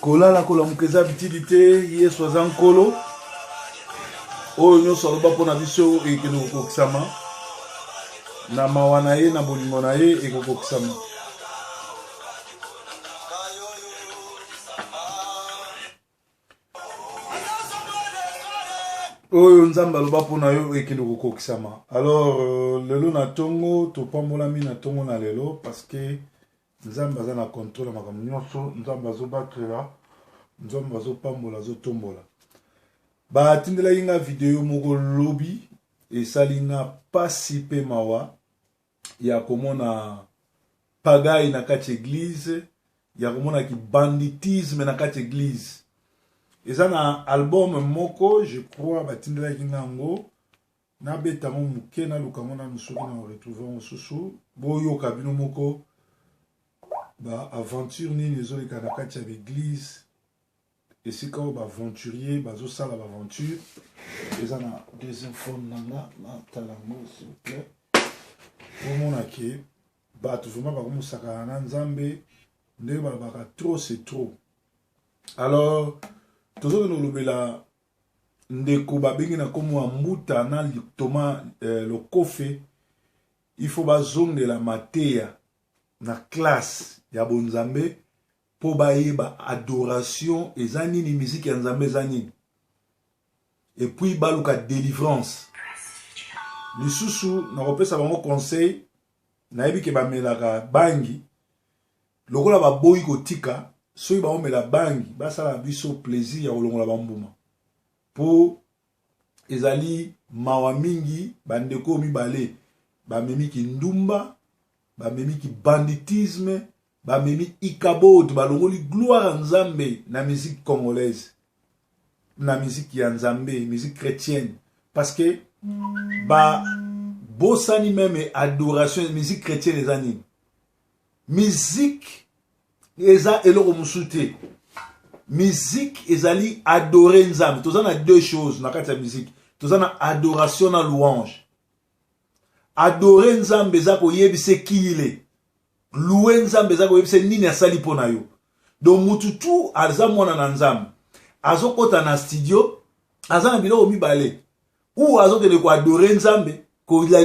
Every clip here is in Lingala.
kolala kolamukeza bitili te yesu aza nkolo oyo nyonso aloba mpo na biso ekende kokokisama na mawa na ye na bolingo na ye ekokokisama. Oyo nzambe aloba mpo na yo ekende kokokisama. Alors lelo na tongo topambolami na tongo na lelo parce que nzambe aza na contrôle makambo nyonso, nzambe azobatela, nzambe azopambola, azotombola. Batindelaki nga video moko lobi esali nga pasi pe mawa ya komona pagai na kati église, ya komona ki banditisme na kati église. Eza na album moko, je crois, batindelaki nga ngo na beta mo muke na luka mona musuki na retrouver mususu boyoka bino moko ba aventure nini ezoleka na kati ya l'église esika oyo baaventurier bazosala baaventure. Eza na deuxième forme nanga na talango s'il vous plaît omona ke bato vraiment bakomusaka na nzambe ndenge balobaka trop c'est trop. Alors tozokende kolobela ndeko babengi na komo ya mbuta na litoma lokofe, il faut bazongela mateya na classe ya bonzambe po bayeba adoration eza nini, musique ya nzambe eza nini, et puis baluka délivrance. Lisusu nakopesa bango conseil, nayebi ke bamelaka bangi lokola baboyi kotika soki baomela bangi basala biso plaisir ya kolongola bambuma po ezali mawa mingi. Bandeko mibale bamemi kindumba, bamemi ki banditisme, bamemi ikabod, balongoli gloire nzambe na musique congolaise, na musique ya nzambe, musique chrétienne, parce que ba bosani même adoration musique chrétienne eza nini, musique eza eloko musute, musique ezali adorer nzambe. Tozana deux choses na kati ya musique, tozana adoration na louange. Adorer nzambe eza koyebise kile, louer nzambe eza koyebise nini asali pona yo. Donc mututu aza mwana na nzambe azokota na studio aza na biloko mibale, ou azokende ko adorer nzambe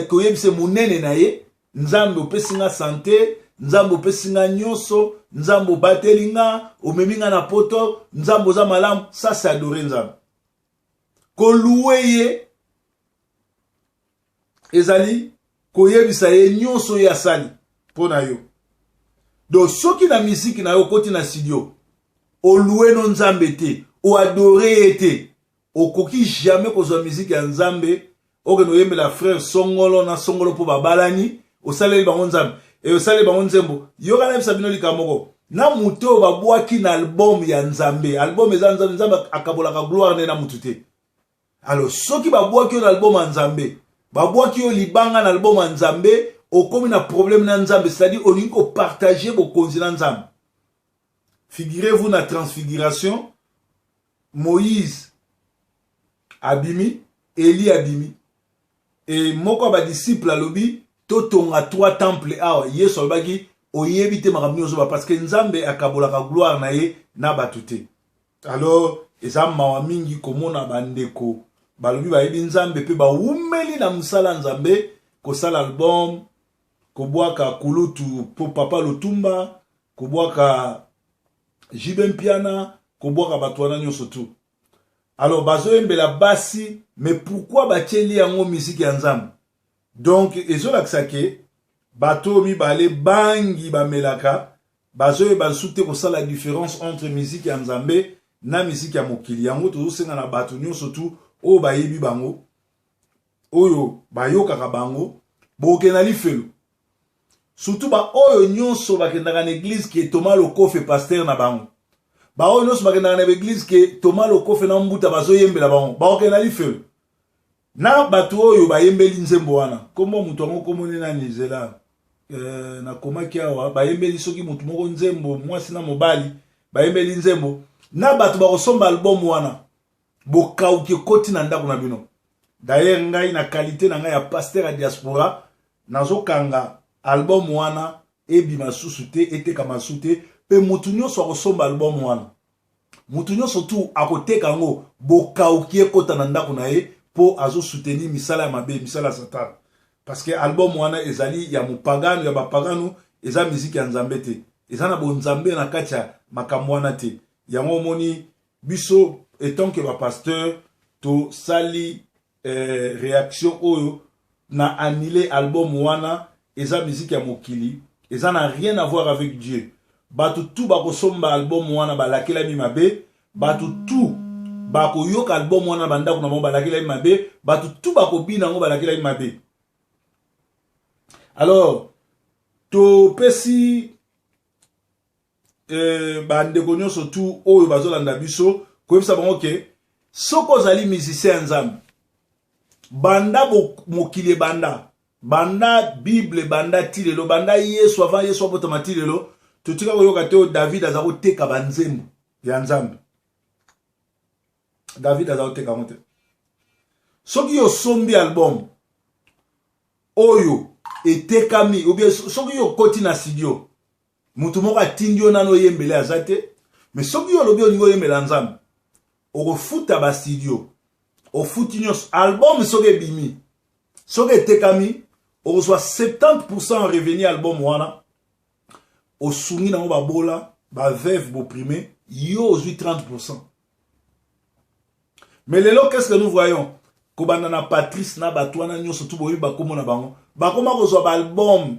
koyebise munene na ye, nzambe opesi nga santé, nzambe opesi nga nyonso, nzambe obateli nga, omemi nga na poto, nzambe oza malamu. Ça c'est adorer nzambe. Ko louer ye ezali koyebisa ye nyonso ya sali pona yo. Donc soki na musique na yo koti na studio o louer no nzambe te, o adorer te, o koki jamais kozwa musique ya nzambe okeno yembela frère songolo na songolo po babalani o saleli bango nzambe e o saleli bango nzembo. Yo kana bisa bino likamoko na muto babwaki na album ya nzambe, album eza nzambe, nzambe akabolaka gloire na mutu te. Alors soki babwaki na album ya nzambe, babwaki yo libanga na album ya nzambe, okomi na problème na nzambe, c'est-à-dire olingi ko partager bokonzi na nzambe. Figurez-vous na transfiguration, Moïse abimi, Eli abimi, et moko ba disciple alobi totonga 3 temples awa yesu alobaki oyebi te makambo nyonso parce que nzambe akabolaka gloire na ye na batu te. Alors eza mawa mingi komona bandeko balobi bayebi nzambe pe baumeli na musala nzambe kosala album, kobwaka kulutu po Papa Lutumba, kobwaka Jibe Mpiana, kobwaka bato wana nyonso tu. Alors bazoyembela basi, mais pourquoi batieli yango musique ya nzambe? Donc ezolakisa ke bato mibale bangi bamelaka bazoyeba sute kosala la différence entre musique ya nzambe na musique ya mokili. Yango tozosenga na bato nyonso tu oyo bayebi bango, oyo bayokaka bango bokena lifelo. Surtout ba oyo nyonso bakendaka na église ki Thomas Lokofe pasteur na bango, ba oyo nyonso bakendaka na église ki Thomas Lokofe na mbuta bazoyembela bango bakokena lifelo. Na bato oyo bayembeli nzembo wana kombo mutu ango komone na nizela na komaki awa bayembeli soki mutu moko nzembo mwasi na mobali bayembeli nzembo na bato bakosomba album wana bokauki koti na ndako na bino. D'ailleurs ngai na qualité na ngai ya pasteur ya diaspora nazokanga album wana ebima susu te eteka masusu te pe mutu nyonso akosomba album wana mutu nyonso tu akoteka yango bokaukie kota na ndako na ye po azo soutenir misala ya mabe misala ya Satan parce que album wana ezali ya mupagano ya bapagano eza musique ya nzambe te eza na bonzambe na kati ya makambo wana te yango omoni biso etant que bapasteur to sali réaction oyo na annulé album wana eza musique ya mokili eza na rien à voir avec Dieu batu tu bakosomba album wana balakela mi mabe batu tu bakoyoka album wana bandako na bango balakela mi mabe batu tu bakobina ngo balakela mi mabe. Alors to pesi bandeko nyonso tu oyo bazolanda biso koyebisa bango ke soko ozali musicien nzambe banda mokili banda bible banda tilelo banda yesu avant yesu abotama tilelo totika koyoka te David aza koteka banzembo ya nzambe David aza koteka ngo te soki osombi album oyo etekami ou bien soki okoti na studio mutu moko atindi yo nano oyembele aza te mais soki olobi olingi oyembela nzambe okofuta ba studio ofuti nyonso album soki ebimi soki etekami okozwa 70% revenu album wana osungi nango babola baveve boprimé yo ozwi 30%. Mais lelo qu'est-ce que nous voyons kobanda na Patrice na bato wana nyonso tu boyi bakomo na bango bakoma kozwa ba album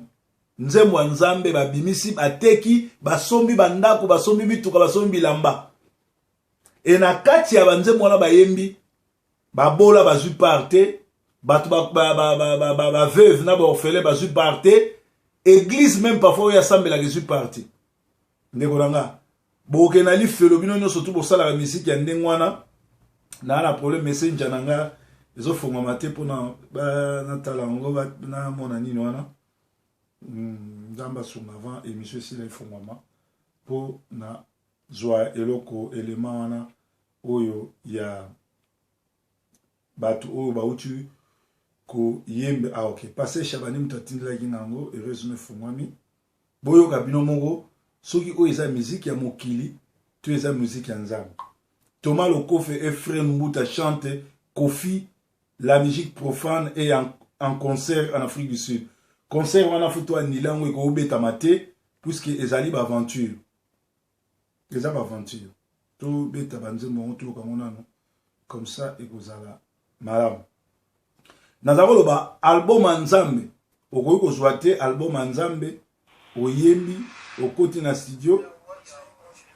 nzembo ya nzambe babimisi bateki basombi bandako basombi bituka basombi bilamba e na kati ya banzembo wana bayembi babola bazwi parte bato ba veuve na ba orphelin bazwi parte église même parfois ya sambela ke zwi parte ndeko nanga boke na lifelo bino nyonso tu bosala la musique ya ndenge wana na problème messenger nanga ezofungwama te mpona natala yango namona nini wana nzambe asunga avant émission esila efungwama mpo na zwa eloko elema wana oyo ya bato oyo bauti koyembe ok pase Shabani mutu atindelaki nango heureusement efungwami boyoka bino moko soki oyo eza musique ya mokili to eza musique ya nzambe. Thomas Lokofe et Frère Mbuta chante Kofi la musique profane et en concert en Afrique du Sud. Concert en Afrique toi nilango et koubeta mate puisque ezali ba aventure. Ezali ba aventure. To beta banze mo to kamonano comme ça et kozala malam. Nazako loba album nzambe okoyi kozwa te album nzambe oyembi okoti na studio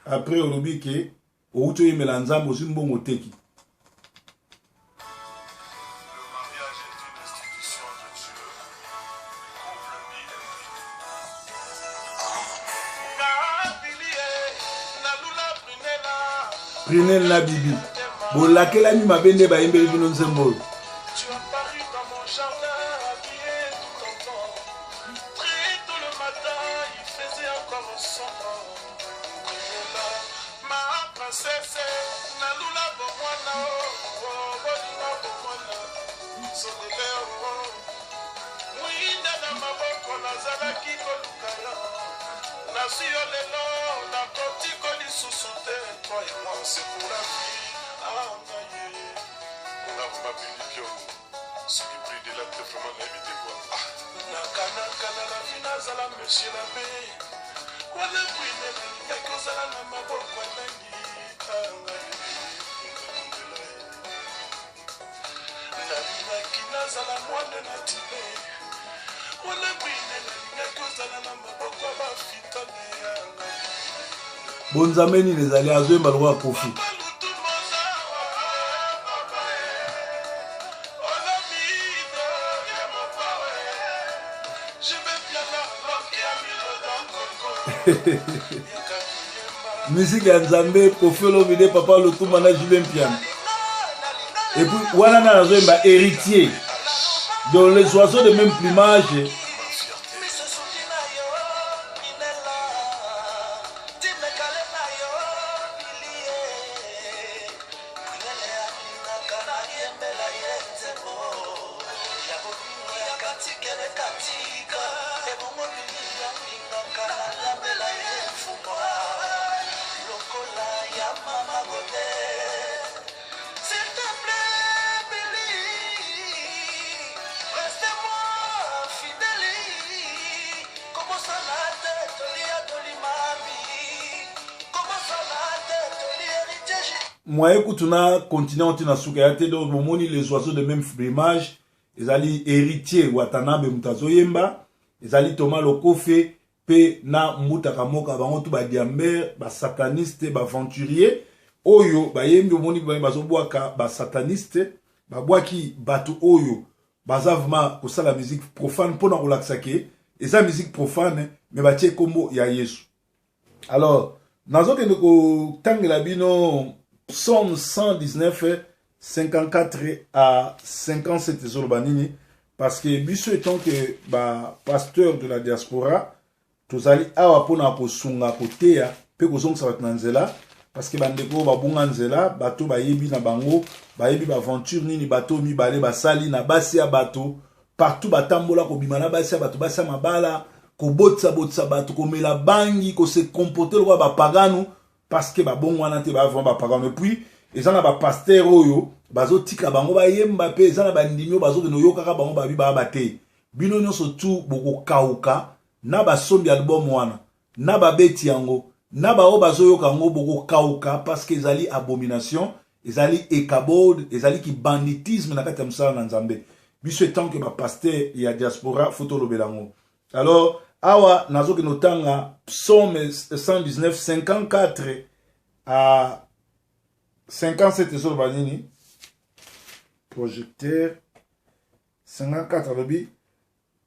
après olobi ke outo yemela nzambe ozwi mbongo teki. Prinel na bibi bolakela mi mabende bayembeli bino nzembo. Bonzameni les allez à Zoé Malwa Kofi. Musique à Nzambe, Kofi Olomide, Papa Lotumana Julien Piano. Et puis, Wanana Zoé héritier. Dans les oiseaux de même plumage. moi écoute na continent na soukayate donc bomoni les oiseaux de même plumage ezali héritier Watanabe mutazo yemba ezali Thomas Lokofe pe na mutaka moka bango tu ba diamber ba sataniste ba aventurier oyo ba yembi omoni bazo bwaka ba sataniste ba bwaki batu oyo bazavma ko sala musique profane pona ko laksake eza musique profane mais ba tie kombo ya Yesu. Alors nazo ke ko tangela bino Psaume 119 54 à 57 zolobanini parce que biso étant que ba pasteur de la diaspora tozali awa pona ko sunga kotea pe ko zonga sabat nanzela parce que bandeko ba bunga nzela bato ba yebi na bango ba yebi ba aventure nini bato mi balé ba sali na basi ya bato partout batambola ko bimana basi ya bato basi ya mabala ko botsa bato ko mela bangi ko se comporter lo ba pagano parce que ba bon wana te ba avant ba pagano puis ezana ba pasteur oyo bazo tika bango ba yemba pe ezana ba ndimio bazo de no yokaka bango ba bi ba bate bino nyonso tu boko kauka na ba sombi album wana na ba beti yango na ba o bazo yoka ngo boko kauka parce que ezali abomination ezali ekabod ezali ki banditisme na kati ya msala na Nzambe biso etant que ba pasteur ya diaspora foto lobelango. Alors awa nazoki notanga Psaume 119 54 à 57 zolobanini projecteur 54 lobi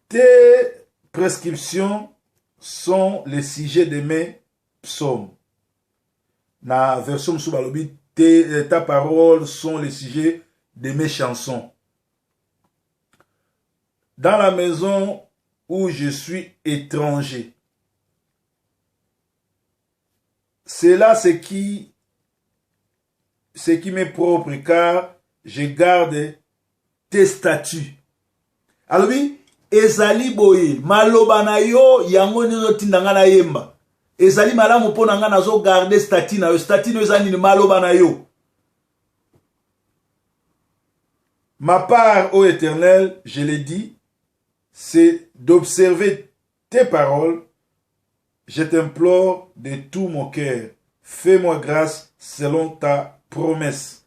tes prescriptions sont les sujets de mes psaumes. Na version sous balobi ta parole sont les sujets de mes chansons. Dans la maison où je suis étranger. C'est là ce qui m'est propre car je garde tes statuts. Alors oui, ezali boye maloba na yo yango nyo tindanga na yemba. Ezali malamu pona nga nazo garder statut na yo. Statut no ezali ni maloba na yo. Ma part, ô Éternel, je l'ai dit, c'est d'observer tes paroles. Je t'implore de tout mon cœur. Fais-moi grâce selon ta promesse.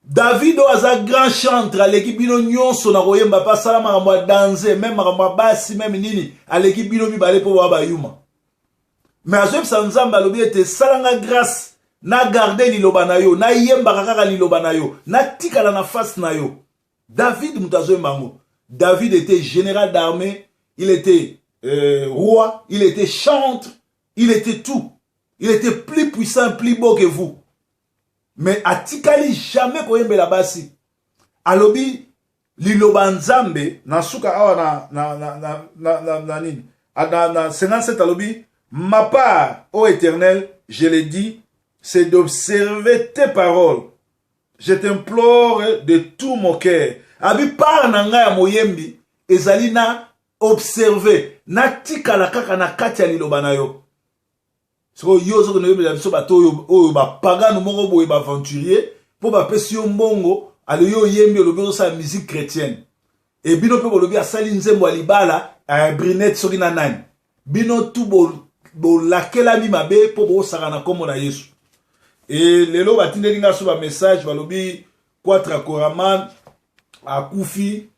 David oza grand chantre aleki bino nyonso na koyemba pa sala makambo ya danse même makambo ya basi même nini aleki bino mibale po ba yuma. Mais azobisa Nzambe alobi ete salanga grâce na garder liloba na yo na yemba kaka liloba na yo na tikala na face na yo. David mutazo mbango. David était général d'armée, il était roi, il était chantre, il était tout. Il était plus puissant, plus beau que vous. Mais atikali jamais koyembe la basi. Alobi liloba Nzambe na suka awa na nini. Na 57 alobi ma part, ô Éternel, je l'ai dit, c'est d'observer tes paroles. Je t'implore de tout mon cœur. Abi par na nga ya moyembi ezali na observer na tikala kaka na kati ya liloba na yo. So yo zo no yebela biso bato oyo ba pagano moko boye ba aventurier po ba pesi yo mbongo ale yo yembi olobi sa musique chrétienne. Et bino pe bolobi asali nzembo ya libala Brinette soki na nani. Bino tu bo lakela mi mabe po bo saka na kombo na Yesu. Et lelo batindeli nga so ba message balobi 4 Koraman akufi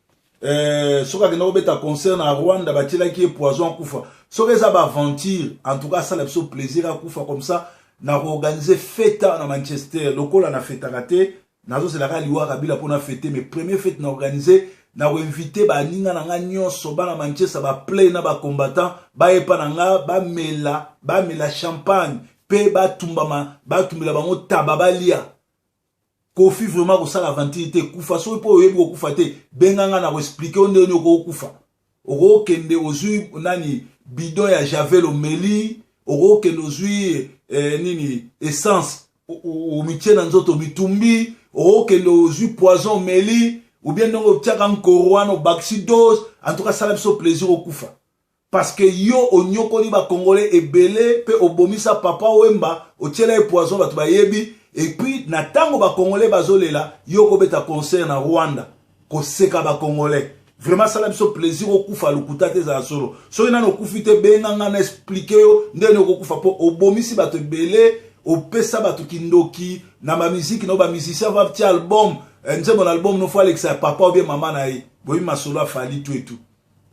soka kena obeta concert na Rwanda batila ki poison akufa soka eza ba aventure en tout cas ça la so plaisir akufa comme ça na organiser fête na Manchester lokola na fête raté nazo c'est la liwa kabila pour na fêter mes premières fêtes na organiser na inviter ba ninga na nga nyonso ba na Manchester ba play na ba combattant ba epa na nga ba mela champagne pe ba tumbama ba tumbela bango taba ba lia Kofi vraiment ko sala aventure te kufa so po yebi ko kufa te benganga na ko expliquer onde ni ko kufa oko kende ozui nani bidon ya javel omeli oko kende ozui nini essence o mitie na nzoto bitumbi oko kende ozui poison omeli ou bien ndongo tiaka nkorwana obaxidose en tout cas sala biso plaisir au kufa parce que yo onyokoli ba congolais ebele pe obomisa papa wemba otiela poison batu ba yebi. Et puis, na tango ba Congolais bazolela, yo ko beta concert na Rwanda, ko seka ba Congolais. Vraiment ça la biso plaisir au kufa lukuta te za solo. So ina no kufite benanga na expliquer yo ndene ko kufa po obomisi bato belé opesa bato kindoki na ma musique no ba musicien va petit album nze mon album no faut Alexa papa ou bien maman na ye boyi masolo afali tout et tout.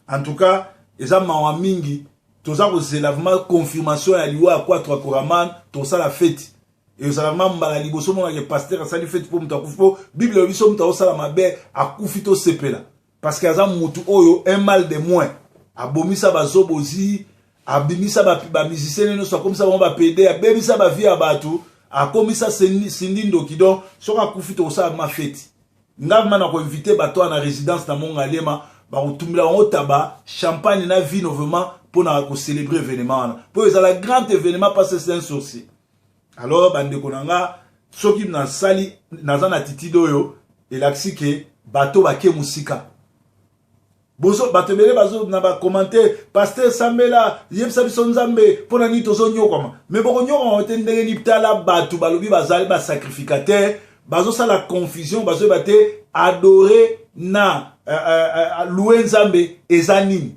En tout cas eza mawa mingi toza ko zela vraiment confirmation ya liwa kwa trois koraman to ça la fête et ça vraiment mbala liboso mo ke pasteur ça li fête pour muta kufo bible biso muta osala mabe akufi to sepela parce que aza mutu oyo un mal de moins abomisa bazobozi abimisa ba musicien no so comme ça ba PD abimisa ba vie abatu akomisa sindindo kido soka kufita osala ma fête ngavuma na ko inviter bato na résidence na Mongalema ba kutumila ngo taba champagne na vino vraiment pour na ko célébrer événement pour ça la grand événement passer c'est un sourcil alors bande konanga soki na sali nazana titido yo elaksi ke bato ba ke musika bozo batebele bazo na ba commenter pasteur Sambela yebisa biso nzambe pona ni tozo nyokoma mais boko nyokoma otendenge ni ptala batu balobi bazali ba sacrificateur bazo sa la confusion bazo bate adorer na louer nzambe ezanini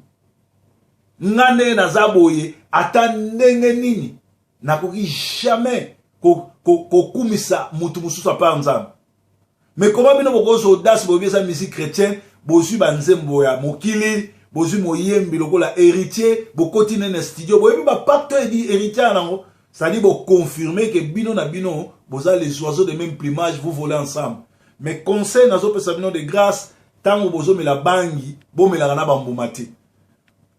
ngane na zaboye ata ndenge nini na koki jamais kumisa mutu mususu pa nzambe mais comment bino bokozo audace bobi sa musique chrétienne bozu banzembo ya mokili bozu moyembi lokola héritier bokotine na studio boyebi ba pacte edi héritier nango ça dit bo confirmer que bino na bino boza les oiseaux de même plumage vous volez ensemble mais conseil nazo pesa bino de grâce tango bozo mela bangi bo mela na bambumati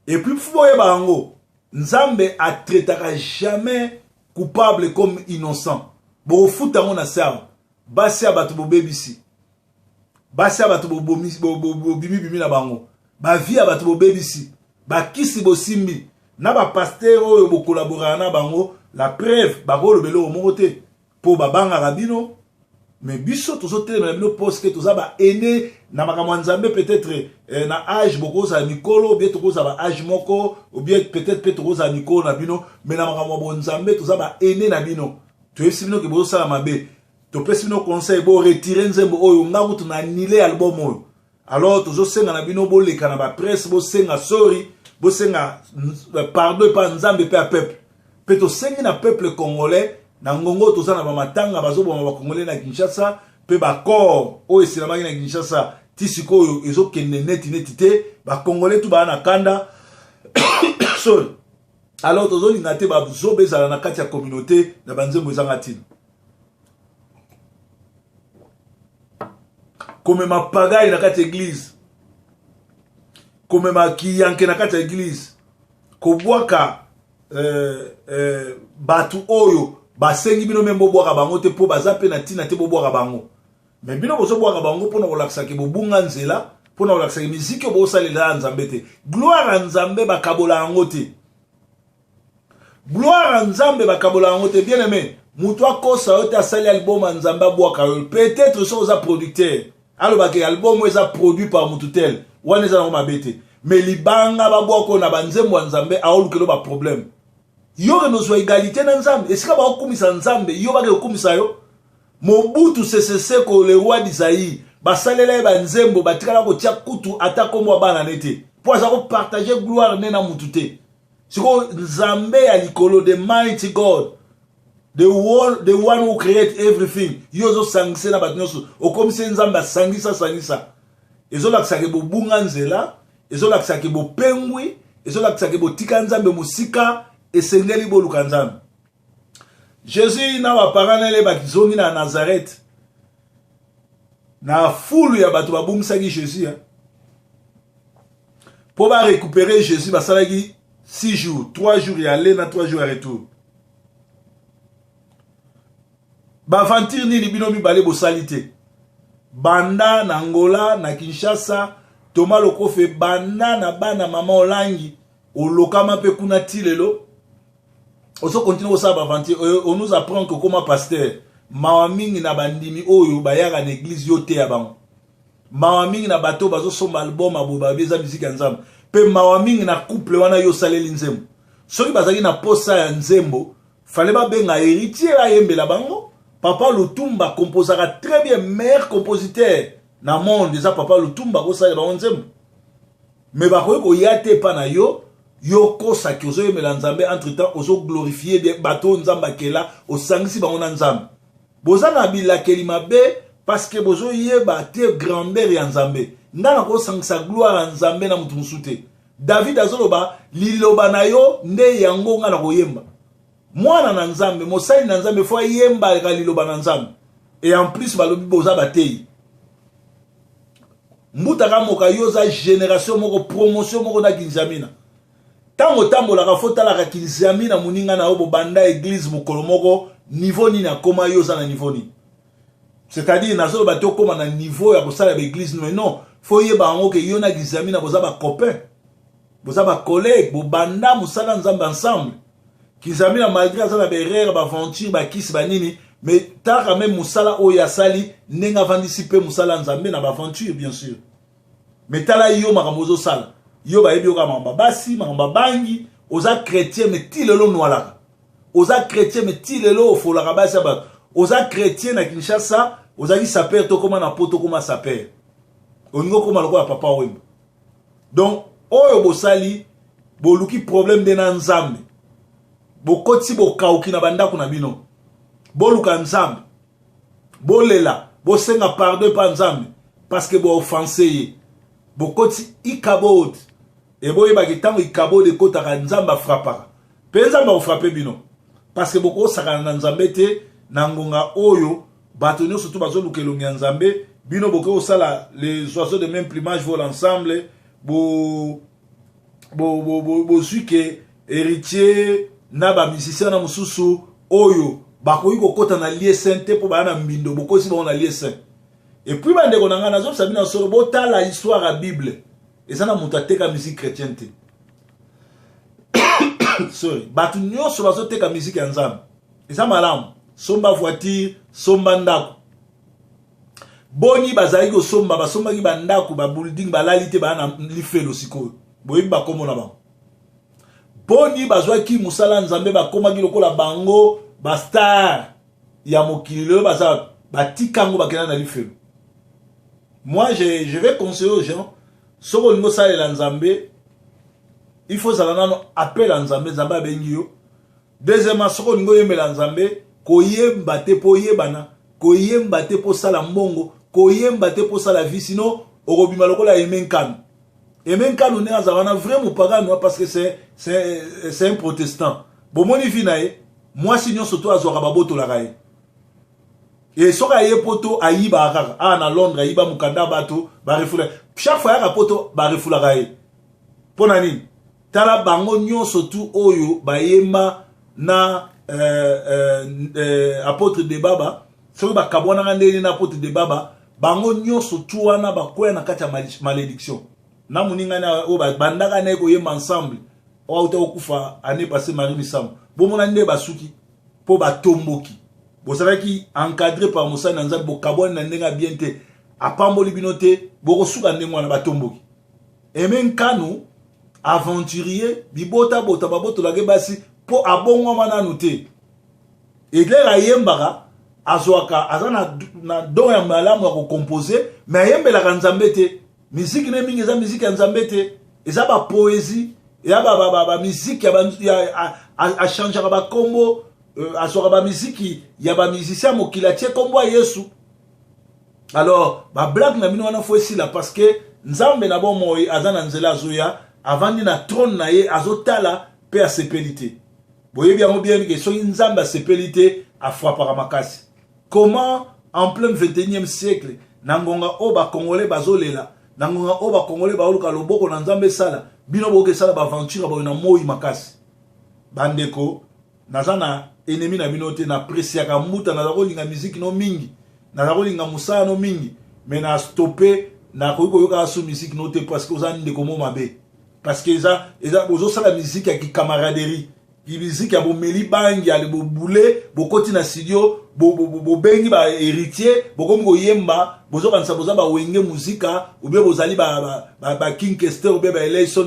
et puis foye bango nzambe a traitera jamais coupable comme innocent bo futa ngona sa basi abatu bo bebisi basi abatu bo bimi na bango ba vie abatu bo bebisi ba kisi bo simbi na ba pasteur oyo bo collaborer na bango la preuve ba ko lobelo mokote po ba banga rabino mais biso tozo tele na bino poste que toza ba aîné na makamwa nzambe peut-être na âge boko za mikolo bien toza ba âge moko ou bien peut-être toza mikolo na bino mais na makamwa bo nzambe toza ba aîné na bino to yesi bino ke bo sala mabe to pesi bino conseil bo retirer nzembo oyo ngaku tuna annuler album oyo alors tozo senga na bino bo leka na ba presse bo senga sorry bo senga pardon pa nzambe pe a peuple pe to sengi na peuple congolais na ngongo toza na ba matanga bazo boma ba congolais na Kinshasa pe ba corps o esilamaki na Kinshasa tisiko oyo ezokende neti te ba congolais tu ba na kanda sorry alors tozo linga te ba zobezala na kati ya communauté na banzembo ezanga tina comme ma pagaille na kati église comme ma kiyanke na kati église ko bwaka batu oyo basengi bino membo bwaka bango te po bazape na tina te bo bwaka bango mais bino bozo bwaka bango pona kolakisa ke bobunga nzela pona kolakisa ke musique bo salela nzambe te gloire nzambe bakabola yango te gloire nzambe bakabola yango te bien aimé mutu akosa yote asali album nzambe bwaka peut-être so za producteur alors que album est produit par mututel wana za ngoma bete mais libanga ba bwako na banzembo nzambe aolukelo ba problème yo que nous égalité na nzambe esika ba okumisa nzambe yo ba ke okumisa yo Mobutu sese ko le roi d'Isaïe basalela ba nzembo batikala ko tia kutu atako mwa bana nete pour ça ko partager gloire nena mutute siko nzambe ya likolo the mighty God the one who create everything yozo sangise na batnoso okomise nzamba sangisa ezo lakisa ke bobunga nzela ezo lakisa ke bopengwi ezo lakisa ke botika nzambe musika esengeli boluka nzambe Jésus na waparanele bakizongi na Nazareth na foule ya bato babungisaki Jésus pour ba récupérer Jésus basalaki 6 jours 3 jours y aller na 3 jours à retour baventure nini bino mibale bosalite banda na Angola na Kinshasa Thomas Lokofe banda na bana mama olangi olokama pe kuna tilelo oso continue ko sa baventure on nous apprend que comment pasteur mawamingi na bandimi oyo bayaka na église yote ya bango mawamingi na bato bazo somba album abo babeza musique nzambe pe mawamingi na couple wana yo saleli nzembo soki bazaki na posa ya nzembo fallait ba benga héritier la yembela bango Papa Lutumba composera très bien, meilleur compositeur dans le monde. Déjà, Papa Lutumba ko sa ba nzembo. Mais ba ko yate pa na yo yo kosa ki ozo yemela nzambe entre temps ozo glorifier des bateaux nzamba kela o sangisi bango na nzambe boza na bilakeli mabe parce que bozo yeba te grandeur ya nzambe ngana ko sangisa gloire ya nzambe na mutu musute David azoloba liloba na yo nde yango ngana ko yemba mwana na nzambe mosali na nzambe fo yemba ka liloba na nzambe et en plus balobi boza batei mutaka moka yoza génération moko promotion moko na kinzamina tango tambola ka fotala ka kinzamina muninga na obo banda église mokolo moko niveau ni na koma yoza na niveau ni c'est-à-dire nazo bato koma na niveau ya kosala ba église mais non faut yeba ngo ke yona kinzamina boza ba copain boza ba collègue bo banda musala nzamba ensemble kinzamina malgré ça na ba erreur ba aventure ba kiss ba nini mais t'as quand même musala oya sali nenga vandisi pe musala nzambe na ba aventure bien sûr mais t'as là yo makamozo sala yo ba ebi oka mamba basi mamba bangi oza chrétien mais ti lelo noalaka oza chrétien mais ti lelo ofolaka basi ba oza chrétien na Kinshasa oza ki saper to koma na poto koma saper oningo koma lokola papa wemba donc oyo bosali boluki problème de na nzambe bokoti bokauki na bandako na bino boluka nzambe bolela bosenga pardon pa nzambe parce que bo offensé ye bokoti ikabod et boyeba ki tango ikabod ekotaka nzambe frappaka pe nzambe ofrappe bino parce que boko sakana na nzambe te na ngonga oyo bato nyonso to bazoluka elongi ya nzambe bino boko osala les oiseaux de même plumage volent ensemble bo zuike héritier na ba musicien na mususu oyo bakoyi kokota na lieu saint te po bana mbindo bokosi ba na lieu saint et puis bande ko nanga nazo sabina solo botala histoire ya Bible et ça na muta teka musique chrétienne te sorry batu nyonso bazo teka musique ya nzambe et ça malamu somba voiture somba ndako boni bazali ko somba basomba ki bandako ba building balali te bana lifelo sikoyo boyebi bakomo na bango boni bazwa ki musala nzambe bakoma ki lokola bango ba star ya mokili lelo baza batikango bakena na lifelo. Moi je vais conseiller aux gens soko lingo salela nzambe il faut zalana appel à nzambe nzambe abengi yo deuxièmement soko lingo yemela nzambe koyemba te po yebana koyemba te po sala mbongo koyemba te po sala vie sinon okobima lokola emenkano emenkano ne azavana vraiment pagano parce que c'est un protestant bomoni finae moi sinon surtout azwaka baboto la raye et soka ye poto ayiba akaka na Londres ayiba mukanda bato ba refula chaque fois ya poto ba refula raye pona nini tala bango nyonso tu oyo bayemba na apôtre de baba soki bakabwana ngandeni na apôtre de baba bango nyonso tu wana bakoya na kati ya malédiction na muninga na o bandaka na ko yemba ensemble o auto okufa année passée Marie Misam bomona nde basuki po batomboki bosaraki encadré par Moussa Nanzab bokabwana na ndenga bien te apamboli binote boko suka ndengwa na batomboki emen kanu aventurier bibota bota baboto lage basi po abongwa mananu te eglera yembaka azwaka azana na don ya malamu ya ko composer mais yembela nzambe te musique ne mingi za musique ya nzambe te eza ba poésie ya ba musique ya a changer ba kombo azwaka ba musique ya ba musicien mokila tie kombo Yesu alors ba blague na bino wana fo esila parce que nzambe na bon moyi azana nzela azoya avandi na trône na ye azotala pe a sepelité boyebi yango bien que soki nzambe a sepelité a frappaka makasi. Comment en plein 21e siècle nangonga oba congolais bazolela nangonga oba congolais baoluka loboko na nzambe sala bino boke sala ba aventure ba na moyi makasi bandeko nazana ennemi na bino te na presia ka muta na kolinga musique no mingi na kolinga musala no mingi mais na stopper na koyoka su musique no te parce que ozani ndeko mo mabe parce que eza bozo sala musique ya camaraderie ki musique ya bomeli bangi ya bo boule bokoti na studio bo bengi ba héritier bokomi koyemba bozo kanisa boza ba wenge muzika ou bien bozali ba King Kester ou bien ba Eleison